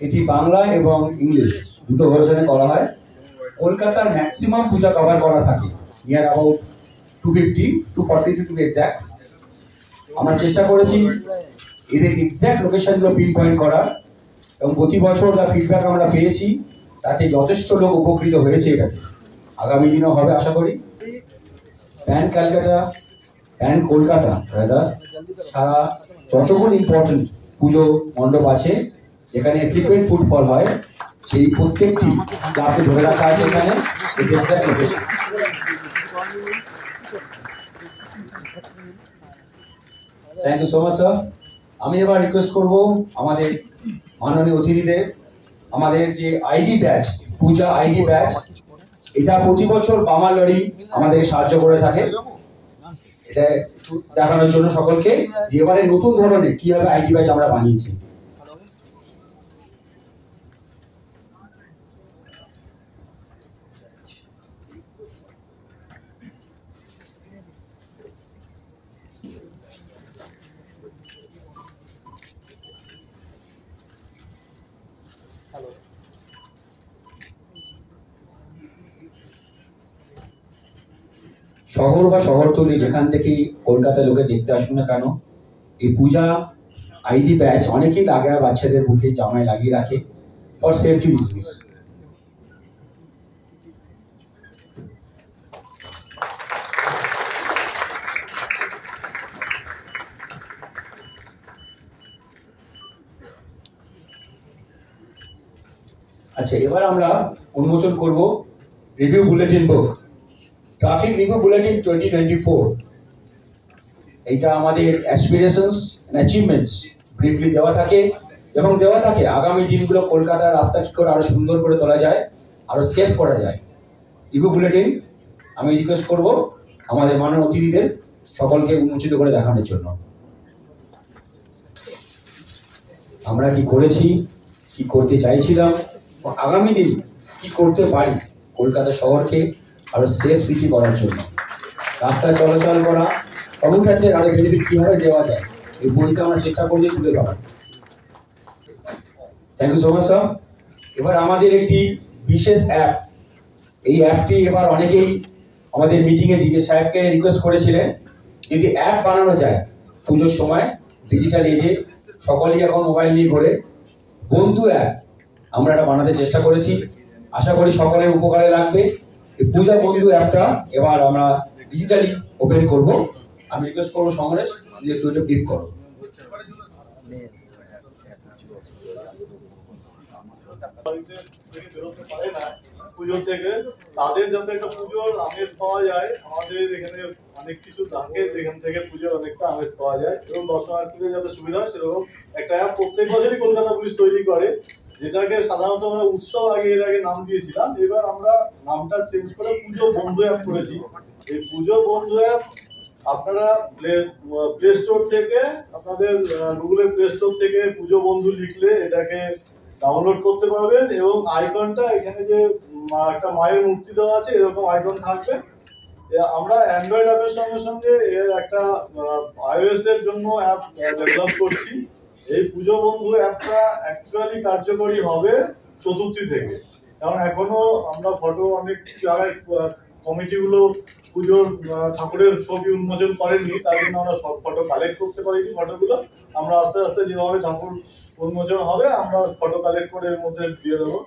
এটি বাংলা এবং ইংলিশ দুটো ভার্সনে করা হয়। কলকাতার ম্যাক্সিমাম পূজা কভার করা থাকে, near about 250 243 to be exact. আমরা চেষ্টা করেছি এদের এক্সাক্ট লোকেশনগুলো পিন পয়েন্ট করার, এবং প্রতি বছর যা ফিডব্যাক আমরা পেয়েছি তাতে যথেষ্ট লোক উপকৃত হয়েছে। এটাতে আগামী দিনেও হবে আশা করি। Pan Calcutta, pan Kolkata rather, সারা যতগুলো ইম্পর্টেন্ট পুজো মণ্ডপ আছে যেখানে ফ্রিকুয়েন্ট ফুটফল হয়, সেই প্রত্যেকটি ক্লাবকে ধরে রাখা আছে এখানে। Thank you so much sir. আমি এবার রিকোয়েস্ট করব আমাদের মাননীয় অতিথিদের, আমাদের যে ID batch, Puja ID batch, এটা প্রতি বছর বামাল লরি আমাদের সাহায্য করে থাকে। এটা দেখানোর জন্য সকলকে যে এবারে নতুন ধরনের কিভাবে আইডি ব্যাচ আমরা বানিয়েছি। শহর বা শহরতলি যেখান থেকেই কলকাতায় লোকে দেখতে আসুন না কেন, এই পূজা আইডি ব্যাচ অনেকেই লাগায় বাচ্চাদের বুকে জামায় লাগিয়ে রাখে ফর সেফটি রিজনস। আচ্ছা, এবার আমরা উন্মোচন করব রিভিউ বুলেটিন বুক, ট্রাফিক রিভিউ বুলেটিন 2024। এইটা আমাদের অ্যাসপিরেশনস এন্ড অ্যাচিভমেন্টস ব্রিফলি দেওয়া থাকে, এবং দেওয়া থাকে আগামী দিনগুলো কলকাতার রাস্তা কি করে আরো সুন্দর করে তোলা যায়, আরো সেফ করা যায়। রিভিউ বুলেটিন আমি রিকোয়েস্ট করব আমাদের মাননীয় অতিথিদের সকলকে উন্মোচিত করে দেখানোর জন্য। আমরা কি করেছি, কি করতে চাইছিলাম, আগামী দিন কি করতে পারি কলকাতা শহরকে আরো সেফ সিটি করার জন্য, রাস্তায় চলাচল করা কমিউনিটিদের আরো বেনিফিট কিভাবে দেওয়া যায়, এই বইতে আমরা চেষ্টা করছি তুলে ধরার। Thank you so much sir. এবার আমাদের একটি বিশেষ অ্যাপ, এই অ্যাপটি এবার অনেকেই আমাদের মিটিংয়ে জিজ্ঞেস সাহেবকে রিকোয়েস্ট করেছিলেন যদি অ্যাপ বানানো যায় পুজোর সময় ডিজিটাল এজে সকলেই এখন মোবাইল নিয়ে ঘোরে, বন্ধু অ্যাপ আমরা এটা বানাতে চেষ্টা করেছি। আশা করি সকলের উপকারে লাগবে। এই পূজা বন্ধু অ্যাপটা এবার আমরা ডিজিটালি ওপেন করব। আমি রিকোয়েস্ট করবো সমরেশ যে একটু এটা ব্রিফ করো। পুজো থেকে তাদের যাতে একটা পুজোর আমেজ পাওয়া যায়, আমাদের এখানে অনেক কিছু থাকে যেখান থেকে পুজোর অনেকটা আমেজ পাওয়া যায়, এবং দর্শনার্থীদের যাতে সুবিধা হয় সেরকম একটা অ্যাপ প্রত্যেক বছরই কলকাতা পুলিশ তৈরি করে, যেটাকে সাধারণত আমরা উৎসব এর আগে নাম দিয়েছিলাম। এবার আমরা নামটা চেঞ্জ করে পুজো বন্ধু অ্যাপ করেছি। এই পুজো বন্ধু অ্যাপ আপনারা প্লে স্টোর থেকে, আপনাদের গুগলের প্লে স্টোর থেকে পুজো বন্ধু লিখলে এটাকে ডাউনলোড করতে পারবেন, এবং আইকনটা এখানে যে একটা মায়ের মূর্তি দেওয়া আছে এরকম আইকন থাকবে। আমরা অ্যান্ড্রয়েড অ্যাপের সঙ্গে সঙ্গে এর একটা আইওএস এর জন্য অ্যাপ ডেভেলপ করছি। এই পুজো বন্ধু অ্যাপটা অ্যাকচুয়ালি কার্যকরী হবে চতুর্থী থেকে, কারণ এখনো আমরা ফটো অনেক জায়গায় কমিটিগুলো পুজোর ঠাকুরের ছবি উন্মোচন করেননি, তার জন্য আমরা সব ফটো কালেক্ট করতে পারিনি। ফটোগুলো আমরা আস্তে আস্তে যেভাবে ঠাকুর উন্মোচন হবে আমরা ফটো কালেক্ট করে এর মধ্যে দিয়ে দেবো।